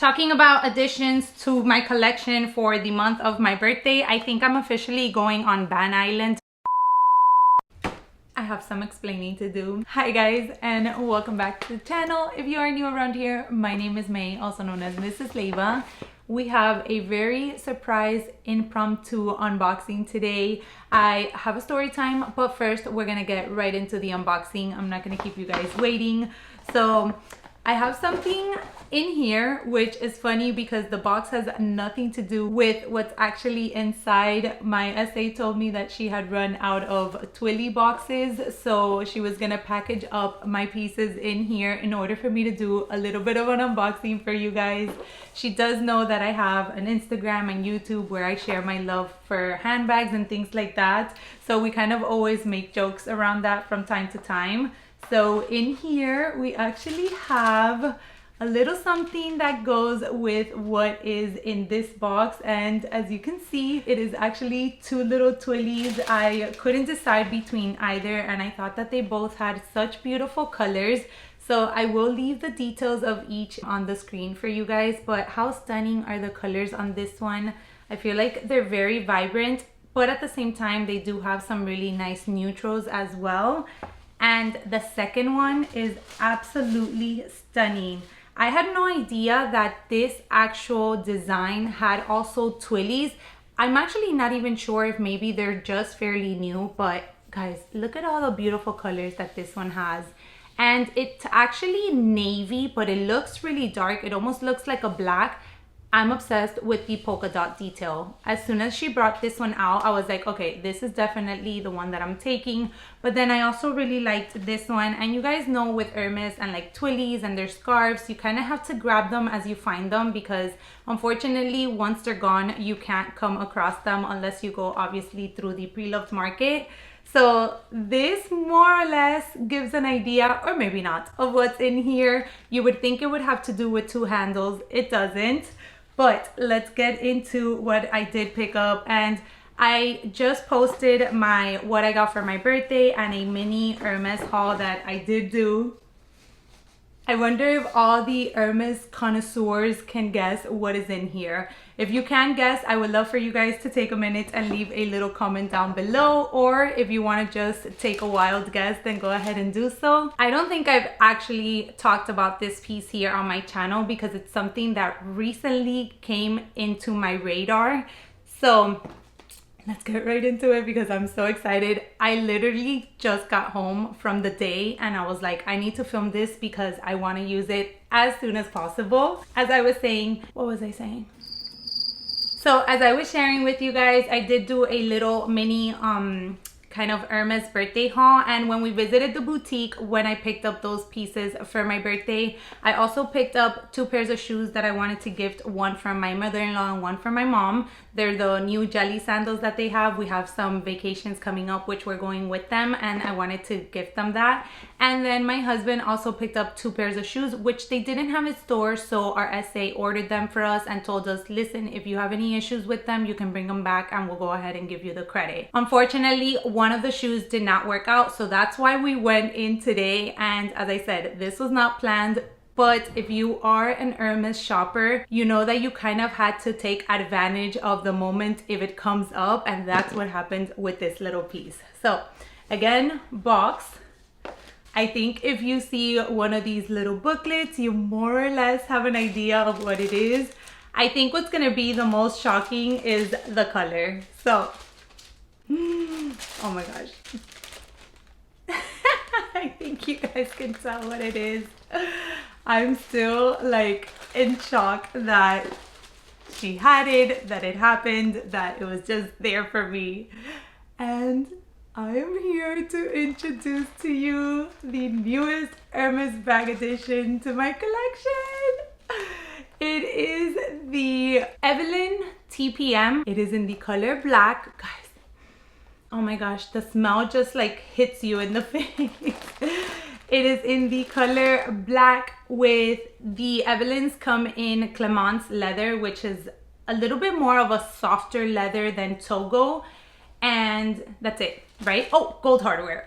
Talking about additions to my collection for the month of my birthday, I think I'm officially going on Ban Island. I have some explaining to do. Hi guys, and welcome back to the channel. If you are new around here, my name is May, also known as Mrs. Leva. We have a very surprise impromptu unboxing today. I have a story time, but first we're gonna get right into the unboxing. I'm not gonna keep you guys waiting. So I have something in here, which is funny because the box has nothing to do with what's actually inside. My SA told me that she had run out of twilly boxes, so she was gonna package up my pieces in here in order for me to do a little bit of an unboxing for you guys. She does know that I have an Instagram and YouTube where I share my love for handbags and things like that, so we kind of always make jokes around that from time to time. So in here we actually have a little something that goes with what is in this box, and as you can see, it is actually two little twillies. I couldn't decide between either, and I thought that they both had such beautiful colors, so I will leave the details of each on the screen for you guys. But how stunning are the colors on this one? I feel like they're very vibrant, but at the same time they do have some really nice neutrals as well. And the second one is absolutely stunning. I had no idea that this actual design had also twillies. I'm actually not even sure if maybe they're just fairly new, but guys, look at all the beautiful colors that this one has. And it's actually navy, but it looks really dark. It almost looks like a black. I'm obsessed with the polka dot detail. As soon as she brought this one out, I was like, okay, this is definitely the one that I'm taking. But then I also really liked this one. And you guys know with Hermes and like twillies and their scarves, you kind of have to grab them as you find them, because unfortunately, once they're gone, you can't come across them unless you go obviously through the pre-loved market. So this more or less gives an idea, or maybe not, of what's in here. You would think it would have to do with two handles. It doesn't. But let's get into what I did pick up. And I just posted my what I got for my birthday and a mini Hermes haul that I did do. I wonder if all the Hermes connoisseurs can guess what is in here. If you can guess, I would love for you guys to take a minute and leave a little comment down below, or if you want to just take a wild guess, then go ahead and do so. I don't think I've actually talked about this piece here on my channel because it's something that recently came into my radar. So let's get right into it because I'm so excited. I literally just got home from the day and I was like, I need to film this because I want to use it as soon as possible. As I was saying, what was I saying? So as I was sharing with you guys, I did do a little mini kind of Hermes birthday haul, and when we visited the boutique, when I picked up those pieces for my birthday, I also picked up two pairs of shoes that I wanted to gift, one from my mother-in-law and one from my mom. They're the new jelly sandals that they have. We have some vacations coming up which we're going with them, and I wanted to gift them that. And then my husband also picked up two pairs of shoes which they didn't have in store, so our SA ordered them for us and told us, listen, if you have any issues with them, you can bring them back and we'll go ahead and give you the credit. Unfortunately, one of the shoes did not work out, so that's why we went in today. And as I said, this was not planned, but if you are an Hermes shopper, you know that you kind of had to take advantage of the moment if it comes up, and that's what happened with this little piece. So again, box. I think if you see one of these little booklets, you more or less have an idea of what it is. I think what's gonna be the most shocking is the color. So oh my gosh. I think you guys can tell what it is. I'm still like in shock that she had it, that it happened, that it was just there for me. And I am here to introduce to you the newest Hermes bag addition to my collection. It is the Evelyn TPM. It is in the color black. Guys, oh my gosh, the smell just like hits you in the face. It is in the color black with the Evelyns come in Clemence leather, which is a little bit more of a softer leather than Togo. And that's it, right? Oh, gold hardware.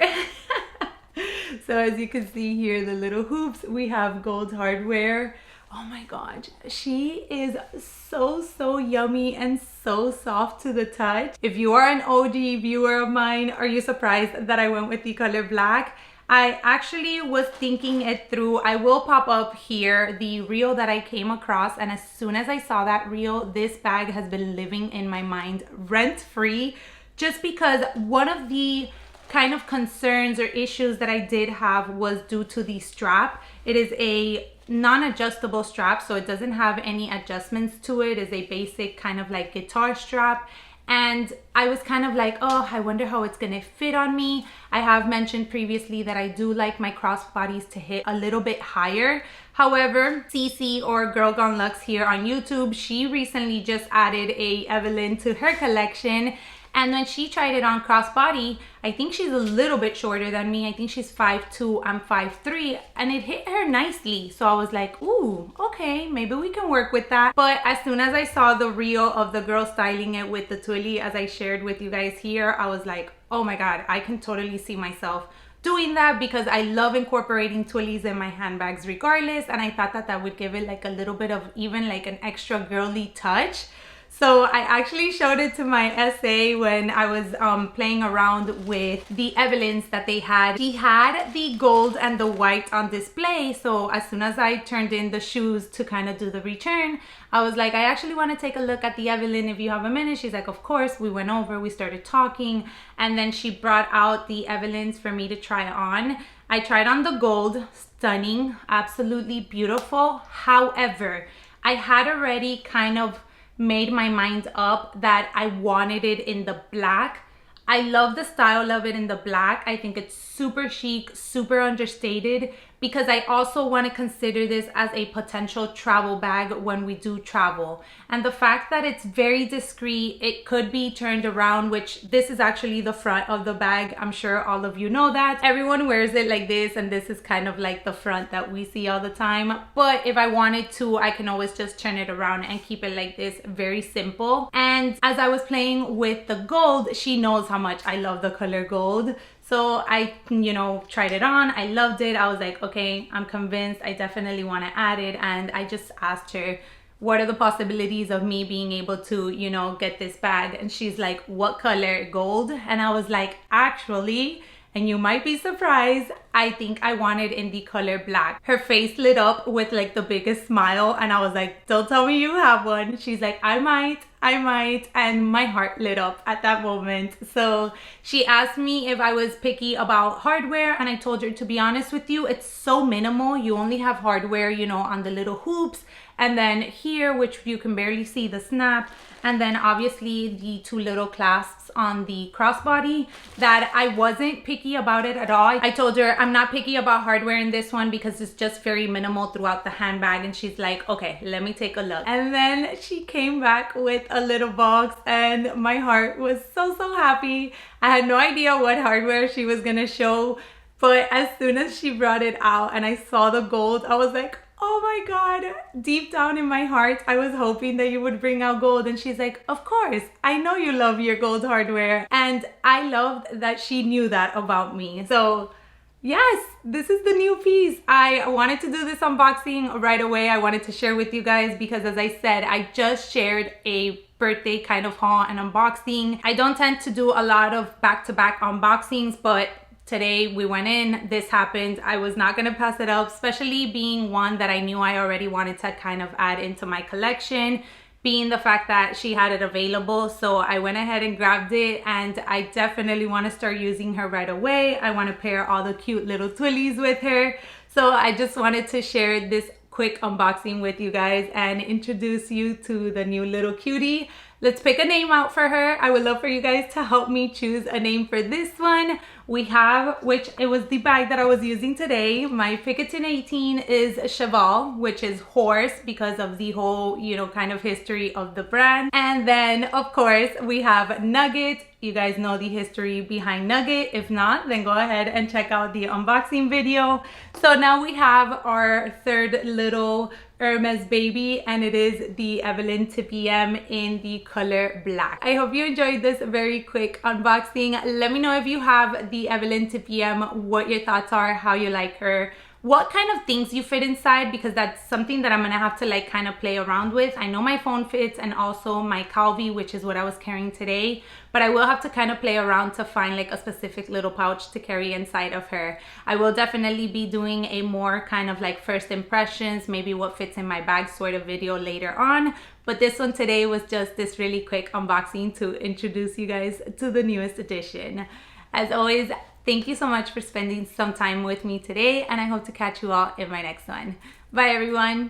So as you can see here, the little hoops, we have gold hardware. Oh my gosh, she is so yummy and so soft to the touch. If you are an OG viewer of mine, are you surprised that I went with the color black? I actually was thinking it through. I will pop up here the reel that I came across, and as soon as I saw that reel, this bag has been living in my mind rent-free, just because one of the kind of concerns or issues that I did have was due to the strap. It is a non-adjustable strap, so it doesn't have any adjustments to it. It's a basic kind of like guitar strap. And I was kind of like, oh, I wonder how it's gonna fit on me. I have mentioned previously that I do like my crossbodies to hit a little bit higher. However, Cece, or Girl Gone Luxe here on YouTube, she recently just added a Evelyn to her collection. And when she tried it on crossbody, I think she's a little bit shorter than me. I think she's 5'2", I'm 5'3", and it hit her nicely. So I was like, ooh, okay, maybe we can work with that. But as soon as I saw the reel of the girl styling it with the twilly, as I shared with you guys here, I was like, oh my God, I can totally see myself doing that, because I love incorporating twillies in my handbags regardless. And I thought that that would give it like a little bit of even like an extra girly touch. So I actually showed it to my SA when I was playing around with the Evelyns that they had. She had the gold and the white on display. So as soon as I turned in the shoes to kind of do the return, I was like, I actually want to take a look at the Evelyn if you have a minute. She's like, of course. We went over, we started talking, and then she brought out the Evelyns for me to try on. I tried on the gold, stunning, absolutely beautiful. However, I had already kind of made my mind up that I wanted it in the black. I love the style of it in the black. I think it's super chic, super understated, because I also want to consider this as a potential travel bag when we do travel. And the fact that it's very discreet, it could be turned around, which this is actually the front of the bag. I'm sure all of you know that. Everyone wears it like this, and this is kind of like the front that we see all the time. But if I wanted to, I can always just turn it around and keep it like this, very simple. And as I was playing with the gold, she knows how much I love the color gold. So I, tried it on. I loved it. I was like, okay, I'm convinced. I definitely want to add it. And I just asked her, what are the possibilities of me being able to, get this bag? And she's like, what color? Gold? And I was like, actually, and you might be surprised, I think I want it in the color black. Her face lit up with like the biggest smile, and I was like, don't tell me you have one. She's like, I might, and my heart lit up at that moment. So she asked me if I was picky about hardware, and I told her, to be honest with you, it's so minimal. You only have hardware, on the little hoops, and then here, which you can barely see the snap, and then obviously the two little clasps on the crossbody, that I wasn't picky about it at all. I told her I'm not picky about hardware in this one because it's just very minimal throughout the handbag, and she's like, okay, let me take a look. And then she came back with a little box, and my heart was so happy. I had no idea what hardware she was gonna show, but as soon as she brought it out and I saw the gold, I was like, oh my God, deep down in my heart, I was hoping that you would bring out gold. And she's like, of course, I know you love your gold hardware. And I loved that she knew that about me. So yes, this is the new piece. I wanted to do this unboxing right away. I wanted to share with you guys because, as I said, I just shared a birthday kind of haul and unboxing. I don't tend to do a lot of back-to-back unboxings, but today we went in, this happened. I was not gonna pass it up, especially being one that I knew I already wanted to kind of add into my collection, being the fact that she had it available. So I went ahead and grabbed it, and I definitely want to start using her right away. I want to pair all the cute little twillies with her. So I just wanted to share this quick unboxing with you guys and introduce you to the new little cutie. Let's pick a name out for her. I would love for you guys to help me choose a name for this one. We have, which it was the bag that I was using today. My Picatin 18 is Cheval, which is horse because of the whole, kind of history of the brand. And then of course we have Nugget. You guys know the history behind Nugget. If not, then go ahead and check out the unboxing video. So now we have our third little Hermes baby, and it is the Evelyn TPM in the color black. I hope you enjoyed this very quick unboxing. Let me know if you have the Evelyn TPM, what your thoughts are, how you like her, what kind of things you fit inside, because that's something that I'm gonna have to like kind of play around with. I know my phone fits and also my Calvi, which is what I was carrying today, but I will have to kind of play around to find like a specific little pouch to carry inside of her. I will definitely be doing a more kind of like first impressions, maybe what fits in my bag sort of video later on. But this one today was just this really quick unboxing to introduce you guys to the newest edition. As always, thank you so much for spending some time with me today, and I hope to catch you all in my next one. Bye everyone.